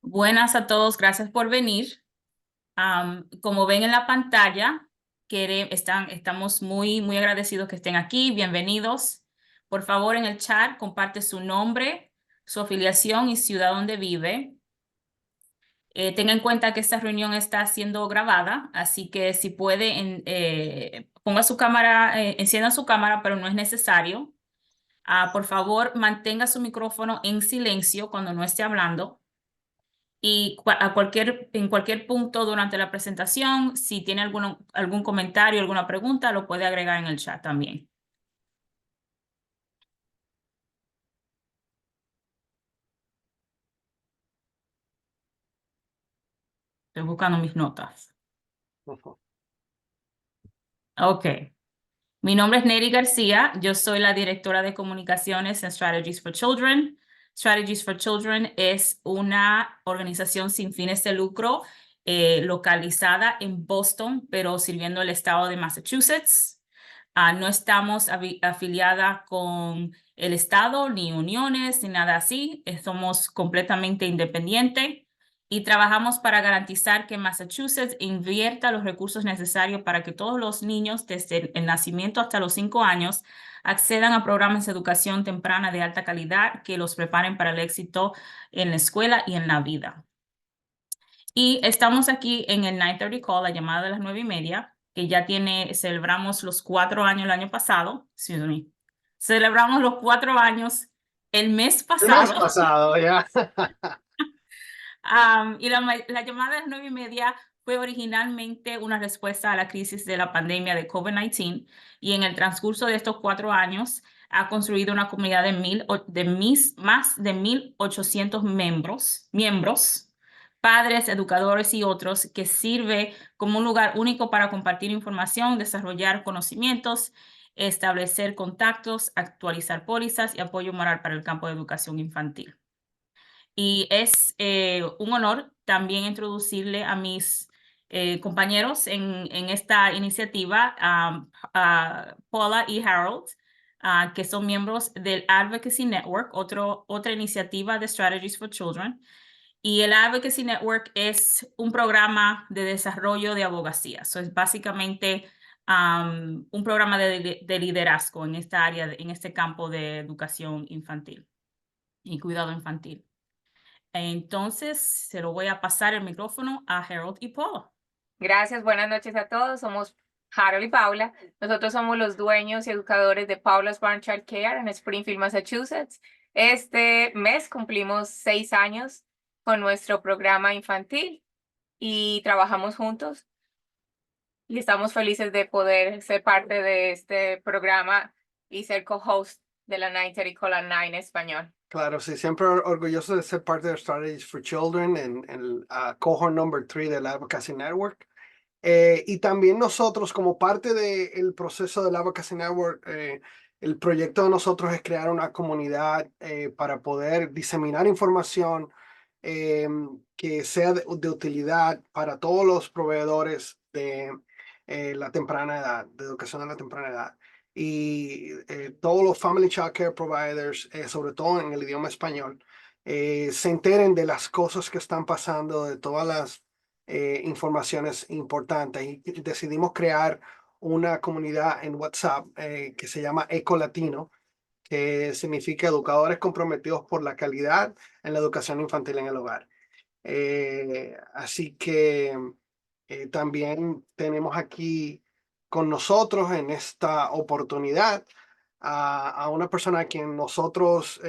Buenas a todos, gracias por venir. Como ven en la pantalla, estamos muy agradecidos que estén aquí. Bienvenidos. Por favor, en el chat comparte su nombre, su afiliación y ciudad donde vive. Tenga en cuenta que esta reunión está siendo grabada, así que si puede, ponga su cámara, encienda su cámara, pero no es necesario. Por favor, mantenga su micrófono en silencio cuando no esté hablando. Y en cualquier punto durante la presentación, si tiene algún comentario, alguna pregunta, lo puede agregar en el chat también. Estoy buscando mis notas. Ok. Mi nombre es Neri García. Yo soy la directora de comunicaciones en Strategies for Children. Strategies for Children es una organización sin fines de lucro localizada en Boston, pero sirviendo el estado de Massachusetts. No estamos afiliada con el estado, ni uniones, ni nada así. Somos completamente independientes y trabajamos para garantizar que Massachusetts invierta los recursos necesarios para que todos los niños desde el nacimiento hasta los 5 años accedan a programas de educación temprana de alta calidad que los preparen para el éxito en la escuela y en la vida. Y estamos aquí en el 9:30 Call, la llamada de las 9:30, que celebramos los 4 años el año pasado. Excuse me. Celebramos los 4 años el mes El mes pasado. pasado, ya. Y la llamada de las 9:30 fue originalmente una respuesta a la crisis de la pandemia de COVID-19 y en el transcurso de estos 4 años ha construido una comunidad más de 1,800 miembros, padres, educadores y otros, que sirve como un lugar único para compartir información, desarrollar conocimientos, establecer contactos, actualizar pólizas y apoyo moral para el campo de educación infantil. Y es un honor también introducirle a mis compañeros en esta iniciativa, a Paula y Harold, que son miembros del Advocacy Network, otra iniciativa de Strategies for Children. Y el Advocacy Network es un programa de desarrollo de abogacía. So, es básicamente un programa de liderazgo en esta área, en este campo de educación infantil y cuidado infantil. Entonces, se lo voy a pasar el micrófono a Harold y Paula. Gracias, buenas noches a todos. Somos Harold y Paula. Nosotros somos los dueños y educadores de Paula's Barn Child Care en Springfield, Massachusetts. Este mes cumplimos 6 años con nuestro programa infantil y trabajamos juntos. Y estamos felices de poder ser parte de este programa y ser co-host de la 9:30 Call at 9 en español. Claro, sí, siempre orgulloso de ser parte de Strategies for Children en el cohort number 3 del Advocacy Network. Y también nosotros, como parte del proceso del Advocacy Network, el proyecto de nosotros es crear una comunidad para poder diseminar información que sea de utilidad para todos los proveedores de la temprana edad, de educación de la temprana edad. Y todos los Family Child Care Providers, sobre todo en el idioma español, se enteren de las cosas que están pasando, de todas las informaciones importantes. Y decidimos crear una comunidad en WhatsApp que se llama Eco Latino, que significa educadores comprometidos por la calidad en la educación infantil en el hogar. Así que también tenemos aquí con nosotros en esta oportunidad a una persona a quien nosotros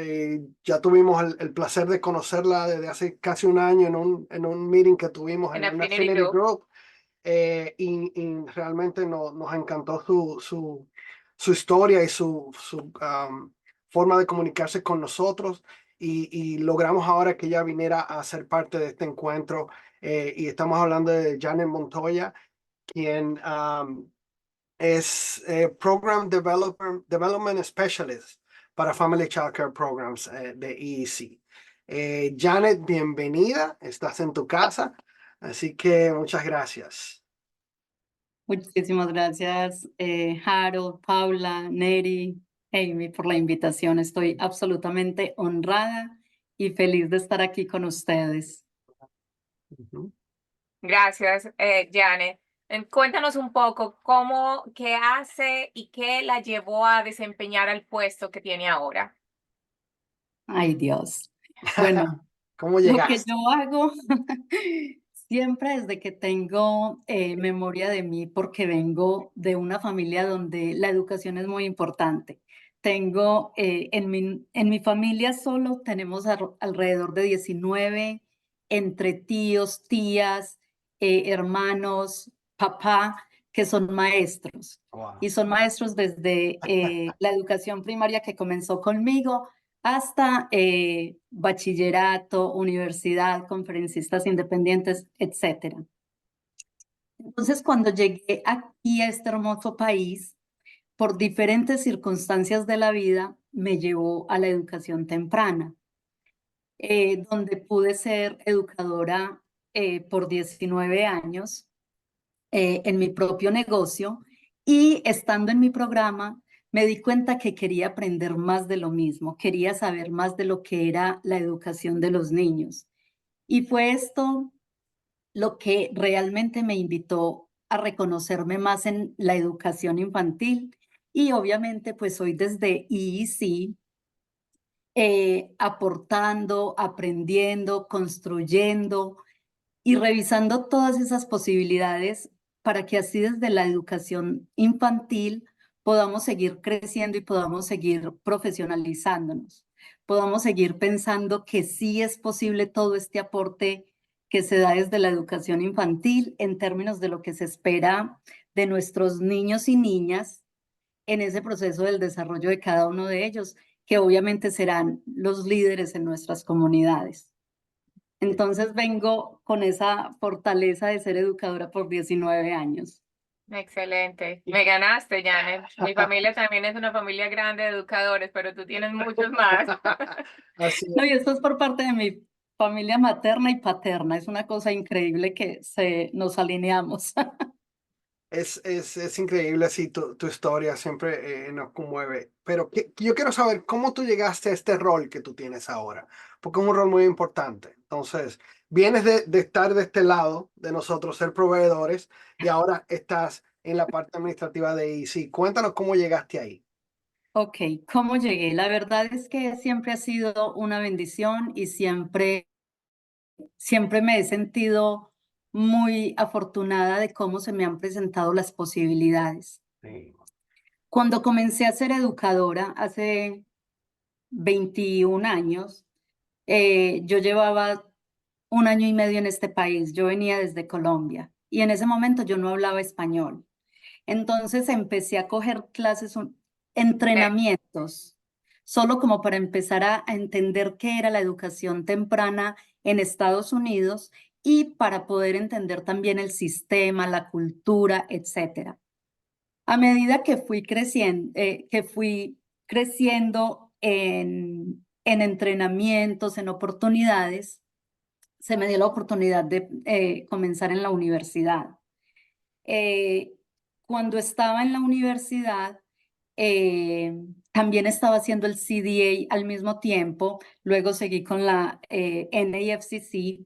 ya tuvimos el placer de conocerla desde hace casi un año en un meeting que tuvimos en una Affinity Group. Y realmente nos encantó su historia y su forma de comunicarse con nosotros. Y logramos ahora que ella viniera a ser parte de este encuentro. Y estamos hablando de Janet Montoya, quien es Program Development Specialist para Family Child Care Programs de EEC. Janet, bienvenida, estás en tu casa, así que muchas gracias. Muchísimas gracias, Harold, Paula, Neri, Amy, por la invitación. Estoy absolutamente honrada y feliz de estar aquí con ustedes. Ujú. Gracias, Janet. Cuéntanos un poco qué hace y qué la llevó a desempeñar el puesto que tiene ahora. Ay, Dios. Bueno, ¿Cómo lo que llegaste? yo hago siempre desde que tengo memoria de mí, porque vengo de una familia donde la educación es muy importante. Tengo en mi familia solo tenemos alrededor de 19 entre tíos, tías, hermanos, papá, que son maestros. Wow. Y son maestros desde la educación primaria que comenzó conmigo hasta bachillerato, universidad, conferencistas independientes, etcétera. Entonces, cuando llegué aquí a este hermoso país, por diferentes circunstancias de la vida, me llevó a la educación temprana, donde pude ser educadora por 19 años en mi propio negocio, y estando en mi programa me di cuenta que quería aprender más de lo mismo, quería saber más de lo que era la educación de los niños. Y fue esto lo que realmente me invitó a reconocerme más en la educación infantil. Y obviamente pues hoy desde IEC, aportando, aprendiendo, construyendo y revisando todas esas posibilidades para que así desde la educación infantil podamos seguir creciendo y podamos seguir profesionalizándonos, podamos seguir pensando que sí es posible todo este aporte que se da desde la educación infantil en términos de lo que se espera de nuestros niños y niñas en ese proceso del desarrollo de cada uno de ellos, que obviamente serán los líderes en nuestras comunidades. Entonces vengo con esa fortaleza de ser educadora por 19 años. Excelente. Me ganaste, Janet. Mi familia también es una familia grande de educadores, pero tú tienes muchos más. Así No, y esto es por parte de mi familia materna y paterna. Es una cosa increíble que nos alineamos. es increíble así tu historia, siempre nos conmueve. Pero yo quiero saber cómo tú llegaste a este rol que tú tienes ahora, porque es un rol muy importante. Entonces, vienes de estar de este lado de nosotros, ser proveedores, y ahora estás en la parte administrativa de IC. Cuéntanos cómo llegaste ahí. Ok, ¿cómo llegué? La verdad es que siempre ha sido una bendición y siempre me he sentido muy afortunada de cómo se me han presentado las posibilidades. Sí. Cuando comencé a ser educadora hace 21 años, yo llevaba 1 año y medio en este país. Yo venía desde Colombia y en ese momento yo no hablaba español. Entonces empecé a coger clases, entrenamientos, solo como para empezar a entender qué era la educación temprana en Estados Unidos y para poder entender también el sistema, la cultura, etcétera. A medida que fui creciendo en entrenamientos, en oportunidades, se me dio la oportunidad de comenzar en la universidad. Eh, Cuando estaba en la universidad, también estaba haciendo el CDA al mismo tiempo, luego seguí con la NAFCC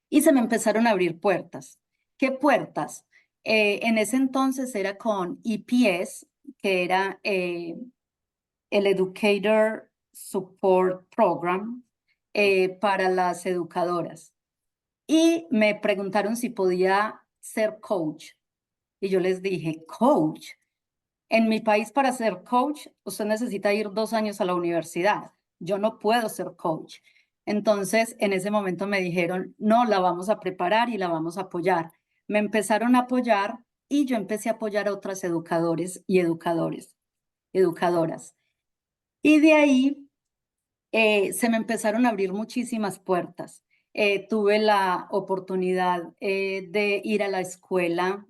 y se me empezaron a abrir puertas. ¿Qué puertas? En ese entonces era con EPS, que era el Educator Support Program para las educadoras. Y me preguntaron si podía ser coach. Y yo les dije, coach. En mi país, para ser coach, usted necesita ir 2 años a la universidad. Yo no puedo ser coach. Entonces, en ese momento me dijeron, no, la vamos a preparar y la vamos a apoyar. Me empezaron a apoyar y yo empecé a apoyar a otras educadores y educadoras. Y de ahí se me empezaron a abrir muchísimas puertas. Tuve la oportunidad de ir a la escuela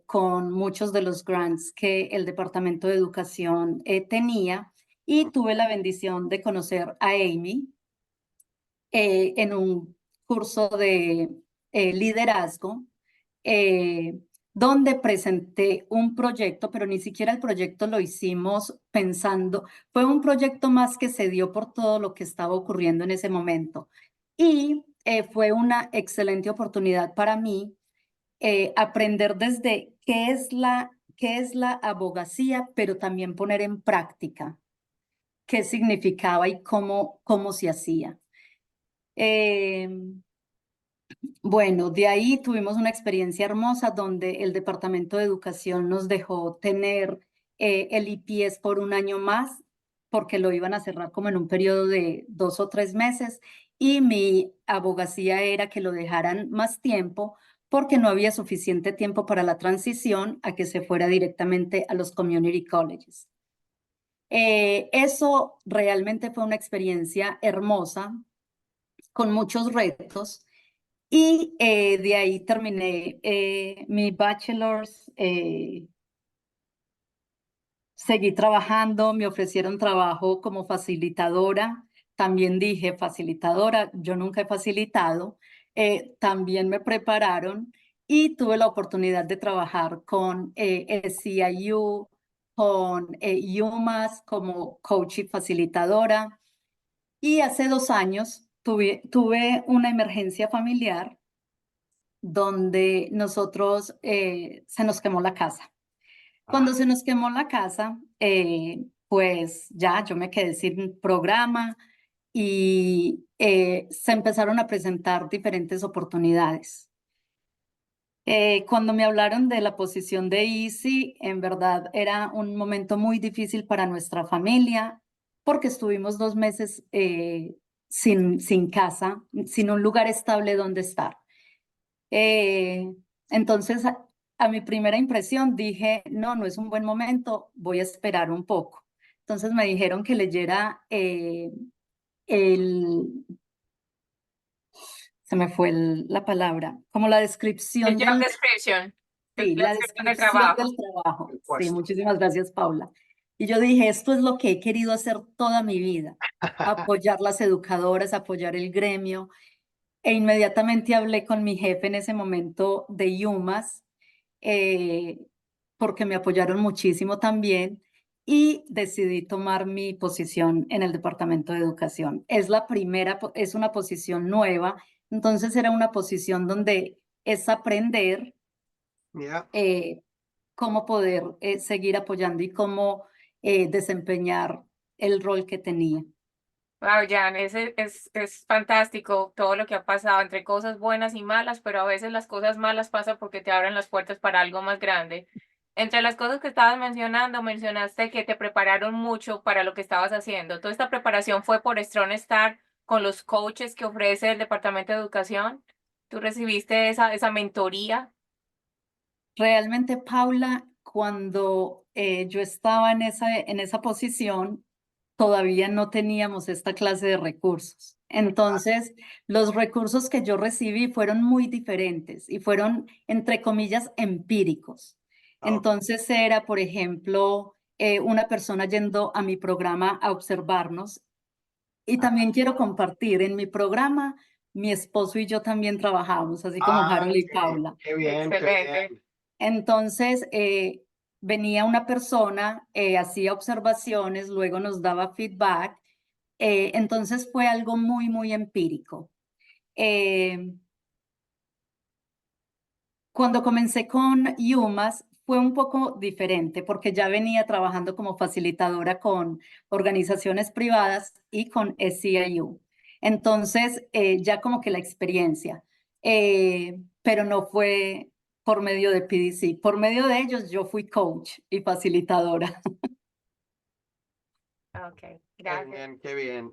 con muchos de los grants que el Departamento de Educación tenía, y tuve la bendición de conocer a Amy en un curso de liderazgo, eh, donde presenté un proyecto, pero ni siquiera el proyecto lo hicimos pensando, fue un proyecto más que se dio por todo lo que estaba ocurriendo en ese momento. Y fue una excelente oportunidad para mí aprender desde qué es la abogacía, pero también poner en práctica qué significaba y cómo se hacía. Bueno, de ahí tuvimos una experiencia hermosa donde el Departamento de Educación nos dejó tener el IPS por un año más, porque lo iban a cerrar como en un periodo de 2 o 3 meses, y mi abogacía era que lo dejaran más tiempo porque no había suficiente tiempo para la transición a que se fuera directamente a los community colleges. Eso realmente fue una experiencia hermosa, con muchos retos. Y de ahí terminé mi bachelor's, seguí trabajando, me ofrecieron trabajo como facilitadora, también dije facilitadora, yo nunca he facilitado, también me prepararon y tuve la oportunidad de trabajar con SCIU, con UMass como coach y facilitadora. Y hace 2 años tuve una emergencia familiar donde nosotros se nos quemó la casa. Cuando se nos quemó la casa, pues ya yo me quedé sin programa y se empezaron a presentar diferentes oportunidades. Cuando me hablaron de la posición de Easy, en verdad era un momento muy difícil para nuestra familia porque estuvimos 2 meses sin casa, sin un lugar estable donde estar. Entonces, a mi primera impresión dije, no es un buen momento, voy a esperar un poco. Entonces me dijeron que leyera se me fue la palabra, como la descripción El job description. sí, La la descripción del descripción trabajo. del trabajo. El Sí, puesto. muchísimas gracias, Paula. Y yo dije, esto es lo que he querido hacer toda mi vida, apoyar las educadoras, apoyar el gremio. E inmediatamente hablé con mi jefe en ese momento de UMass, porque me apoyaron muchísimo también y decidí tomar mi posición en el Departamento de Educación. Es la primera, es una posición nueva, entonces era una posición donde es aprender Yeah. cómo poder seguir apoyando y cómo desempeñar el rol que tenía. Wow, Jan, es fantástico todo lo que ha pasado entre cosas buenas y malas, pero a veces las cosas malas pasan porque te abren las puertas para algo más grande. Entre las cosas que estabas mencionando, mencionaste que te prepararon mucho para lo que estabas haciendo. ¿Toda esta preparación fue por Strong Start con los coaches que ofrece el Departamento de Educación? ¿Tú recibiste esa mentoría? Realmente, Paula, cuando yo estaba en esa posición, todavía no teníamos esta clase de recursos. Entonces, los recursos que yo recibí fueron muy diferentes y fueron, entre comillas, empíricos. Entonces era, por ejemplo, una persona yendo a mi programa a observarnos. Y también quiero compartir, en mi programa, mi esposo y yo también trabajamos, así como Harold y Paula. Qué bien, qué Excelente. bien. Entonces, venía una persona, hacía observaciones, luego nos daba feedback. Entonces fue algo muy, muy empírico. Cuando comencé con UMass fue un poco diferente porque ya venía trabajando como facilitadora con organizaciones privadas y con SCIU. Entonces, ya como que la experiencia, pero no fue por medio de PDC. Por medio de ellos yo fui coach y facilitadora. Ok, Qué gracias. bien, qué bien.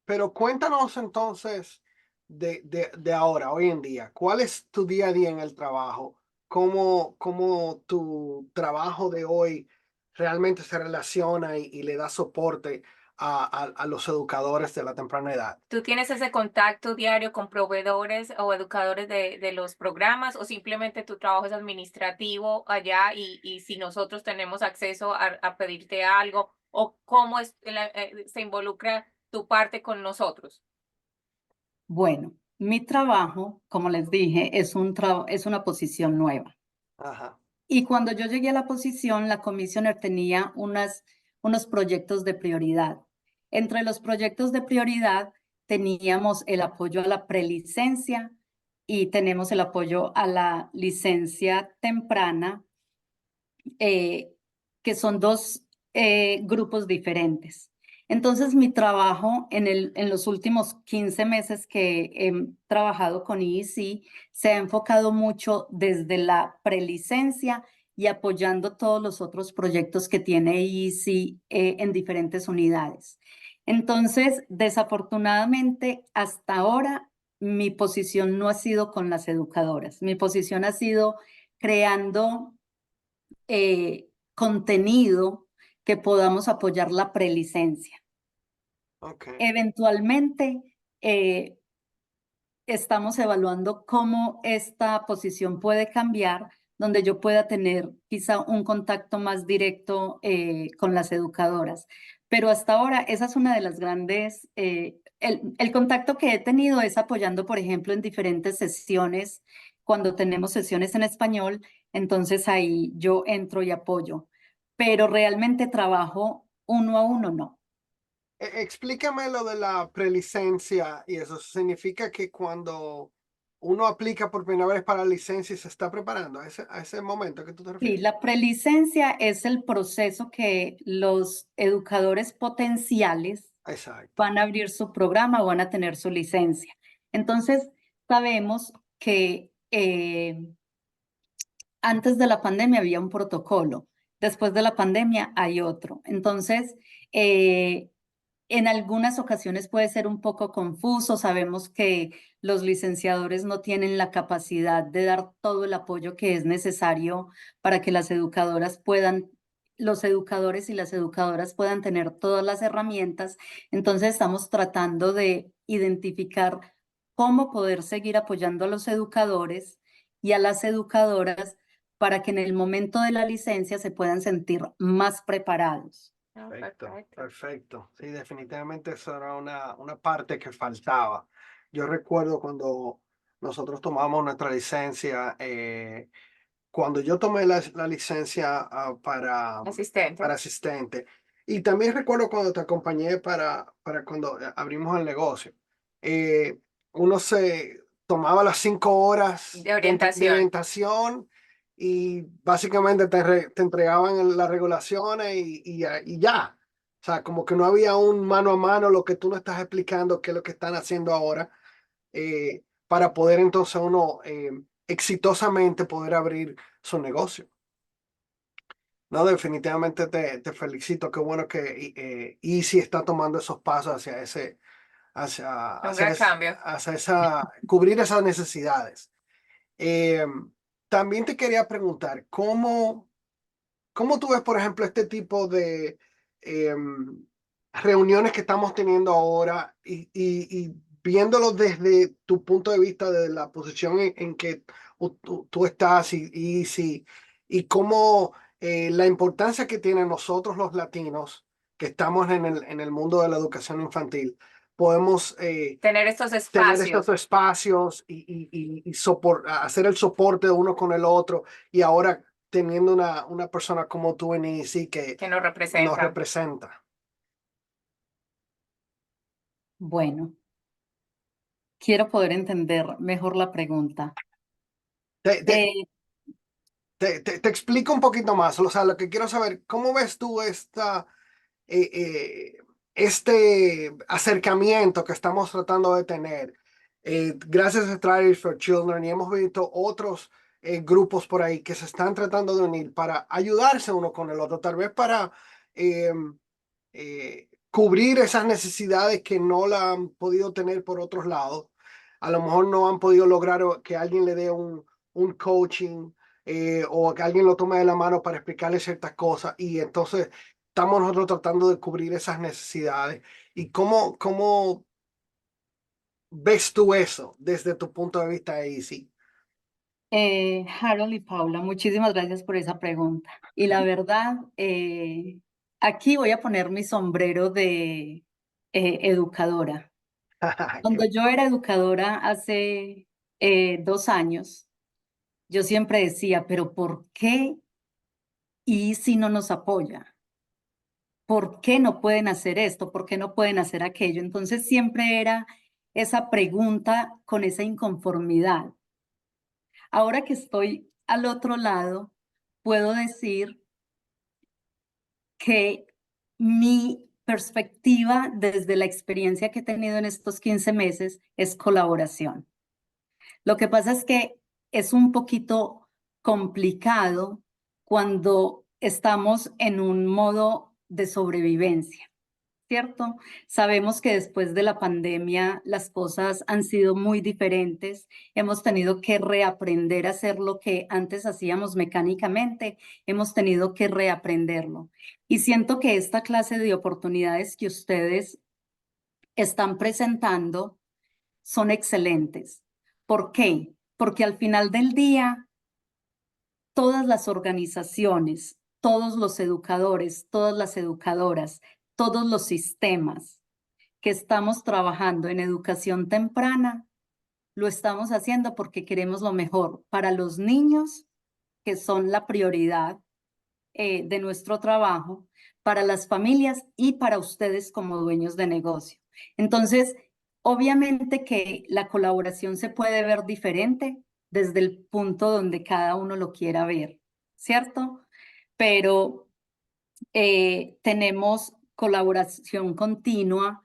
Pero cuéntanos entonces de ahora, hoy en día. ¿Cuál es tu día a día en el trabajo? ¿Cómo tu trabajo de hoy realmente se relaciona y le da soporte a los educadores de la temprana edad? ¿Tú tienes ese contacto diario con proveedores o educadores de los programas o simplemente tu trabajo es administrativo allá y si nosotros tenemos acceso a pedirte algo o cómo se involucra tu parte con nosotros? Bueno, mi trabajo, como les dije, es una posición nueva. Ajá. Y cuando yo llegué a la posición, la commissioner tenía unos proyectos de prioridad. Entre los proyectos de prioridad teníamos el apoyo a la prelicencia y tenemos el apoyo a la licencia temprana, que son dos grupos diferentes. Entonces, mi trabajo en los últimos 15 meses que he trabajado con IEC se ha enfocado mucho desde la prelicencia y apoyando todos los otros proyectos que tiene IEC en diferentes unidades. Entonces, desafortunadamente, hasta ahora, mi posición no ha sido con las educadoras. Mi posición ha sido creando contenido que podamos apoyar la prelicencia. Ok. Eventualmente, estamos evaluando cómo esta posición puede cambiar, donde yo pueda tener quizá un contacto más directo con las educadoras. Pero hasta ahora, esa es una de las grandes, el contacto que he tenido es apoyando, por ejemplo, en diferentes sesiones, cuando tenemos sesiones en español, entonces ahí yo entro y apoyo, pero realmente trabajo uno a uno, no. Explícame lo de la prelicencia y eso significa que cuando uno aplica por primera vez para la licencia y se está preparando a ese momento que tú te Sí, refieres. la prelicencia es el proceso que los educadores potenciales Exacto. van a abrir su programa o van a tener su licencia. Entonces, sabemos que antes de la pandemia había un protocolo, después de la pandemia hay otro. Entonces, en algunas ocasiones puede ser un poco confuso. Sabemos que los licenciadores no tienen la capacidad de dar todo el apoyo que es necesario para que las educadoras puedan, los educadores y las educadoras puedan tener todas las herramientas. Entonces, estamos tratando de identificar cómo poder seguir apoyando a los educadores y a las educadoras para que en el momento de la licencia se puedan sentir más preparados. No, Perfecto, perfecto. perfecto. Sí, definitivamente eso era una parte que faltaba. Yo recuerdo cuando nosotros tomamos nuestra licencia, cuando yo tomé la licencia para Asistente. asistente, y también recuerdo cuando te acompañé para cuando abrimos el negocio, eh, uno se tomaba las 5 horas De orientación. orientación y básicamente te entregaban las regulaciones y ya. O sea, como que no había un mano a mano lo que tú no estás explicando, qué es lo que están haciendo ahora, para poder entonces uno exitosamente poder abrir su negocio. No, definitivamente te felicito. Qué bueno que Easy está tomando esos pasos hacia Un gran cambio. cubrir esas necesidades. Eh, También te quería preguntar, ¿cómo tú ves, por ejemplo, este tipo de reuniones que estamos teniendo ahora y viéndolo desde tu punto de vista, de la posición en que tú estás y cómo la importancia que tienen nosotros los latinos que estamos en el mundo de la educación infantil, podemos Tener estos tener espacios. estos espacios y hacer el soporte de uno con el otro y ahora teniendo una persona como tú en EC que Que nos nos representa. representa. Bueno, quiero poder entender mejor la pregunta. Te explico un poquito más, o sea, lo que quiero saber, ¿cómo ves tú este acercamiento que estamos tratando de tener? Gracias a Strategies for Children y hemos visto otros grupos por ahí que se están tratando de unir para ayudarse uno con el otro, tal vez para cubrir esas necesidades que no la han podido tener por otros lados. A lo mejor no han podido lograr que alguien le dé un coaching o que alguien lo tome de la mano para explicarle ciertas cosas y entonces estamos nosotros tratando de cubrir esas necesidades. ¿Y cómo ves tú eso desde tu punto de vista, Easy? Harold y Paula, muchísimas gracias por esa pregunta. Y la verdad, aquí voy a poner mi sombrero de educadora. Cuando yo era educadora hace 2 años, yo siempre decía, pero ¿por qué y si no nos apoya? ¿por qué no pueden hacer esto? ¿Por qué no pueden hacer aquello? Entonces siempre era esa pregunta con esa inconformidad. Ahora que estoy al otro lado, puedo decir que mi perspectiva desde la experiencia que he tenido en estos 15 meses es colaboración. Lo que pasa es que es un poquito complicado cuando estamos en un modo de sobrevivencia, ¿cierto? Sabemos que después de la pandemia las cosas han sido muy diferentes. Hemos tenido que reaprender a hacer lo que antes hacíamos mecánicamente. Hemos tenido que reaprenderlo. Y siento que esta clase de oportunidades que ustedes están presentando son excelentes. ¿Por qué? Porque al final del día, todas las organizaciones, todos los educadores, todas las educadoras, todos los sistemas que estamos trabajando en educación temprana, lo estamos haciendo porque queremos lo mejor para los niños, que son la prioridad de nuestro trabajo, para las familias y para ustedes como dueños de negocio. Entonces, obviamente que la colaboración se puede ver diferente desde el punto donde cada uno lo quiera ver, ¿cierto? Pero tenemos colaboración continua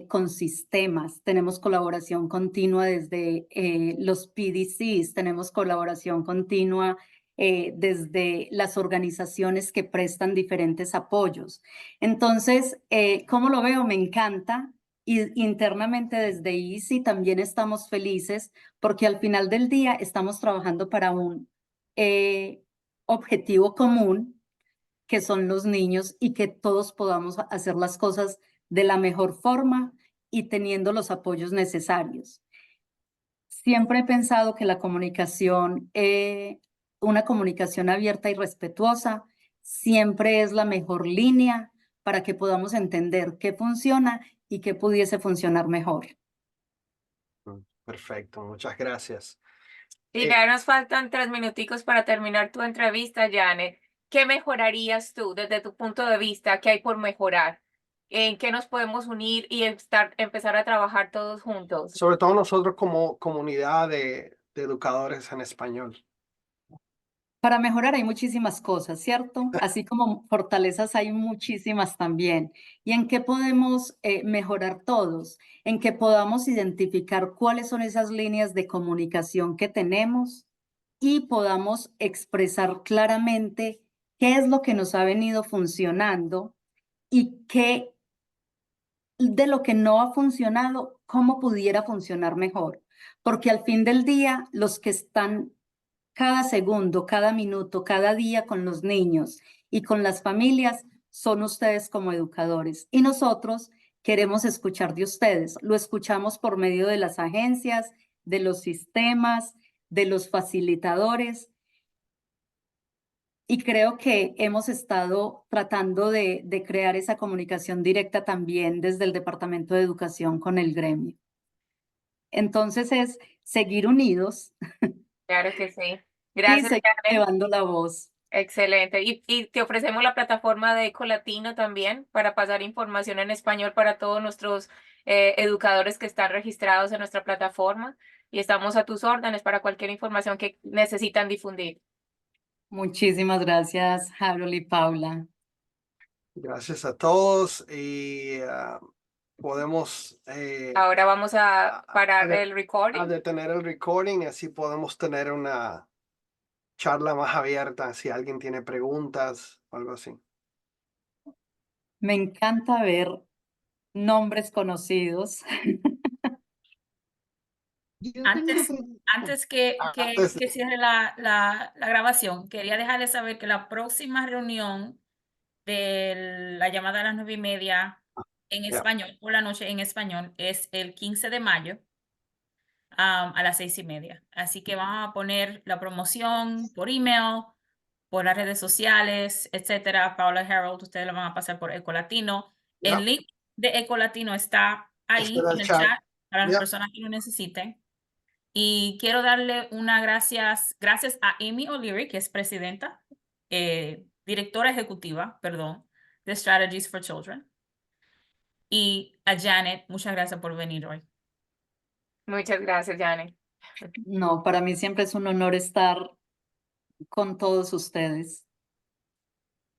con sistemas, tenemos colaboración continua desde los PDCs, tenemos colaboración continua desde las organizaciones que prestan diferentes apoyos. Entonces, ¿cómo lo veo? Me encanta. Y internamente desde ICI también estamos felices porque al final del día estamos trabajando para un objetivo común, que son los niños, y que todos podamos hacer las cosas de la mejor forma y teniendo los apoyos necesarios. Siempre he pensado que la comunicación, una comunicación abierta y respetuosa, siempre es la mejor línea para que podamos entender qué funciona y qué pudiese funcionar mejor. Perfecto, muchas gracias. Y ya nos faltan 3 minuticos para terminar tu entrevista, Janet. ¿Qué mejorarías tú desde tu punto de vista? ¿Qué hay por mejorar? ¿En qué nos podemos unir y empezar a trabajar todos juntos? Sobre todo nosotros como comunidad de educadores en español. Para mejorar hay muchísimas cosas, ¿cierto? Así como fortalezas hay muchísimas también. ¿Y en qué podemos mejorar todos? En que podamos identificar cuáles son esas líneas de comunicación que tenemos y podamos expresar claramente qué es lo que nos ha venido funcionando y qué de lo que no ha funcionado, cómo pudiera funcionar mejor. Porque al fin del día, los que están cada segundo, cada minuto, cada día con los niños y con las familias son ustedes como educadores. Y nosotros queremos escuchar de ustedes. Lo escuchamos por medio de las agencias, de los sistemas, de los facilitadores. Y creo que hemos estado tratando de crear esa comunicación directa también desde el Departamento de Educación con el gremio. Entonces es seguir unidos Claro que sí. y Gracias, seguir Janet. llevando la voz. Excelente. Y te ofrecemos la plataforma de Ecolatino también para pasar información en español para todos nuestros educadores que están registrados en nuestra plataforma. Y estamos a tus órdenes para cualquier información que necesitan difundir. Muchísimas gracias, Harold y Paula. Gracias a todos y podemos Ahora vamos a parar de- el recording. a detener el recording, así podemos tener una charla más abierta si alguien tiene preguntas o algo así. Me encanta ver nombres conocidos. Antes que cierre la grabación, quería dejarles saber que la próxima reunión de la llamada a las 9:30 en español, por la noche en español, es el 15 de mayo a las 6:30. Así que vamos a poner la promoción por email, por las redes sociales, etcétera. Paula Harold, ustedes lo van a pasar por Ecolatino. Yeah. El link de Ecolatino está ahí Está en en el el chat. chat para las Yeah. personas que lo necesiten. Y quiero darle gracias a Amy O'Leary, que es presidenta, directora ejecutiva, perdón, de Strategies for Children. Y a Janet, muchas gracias por venir hoy. Muchas gracias, Janet. No, para mí siempre es un honor estar con todos ustedes.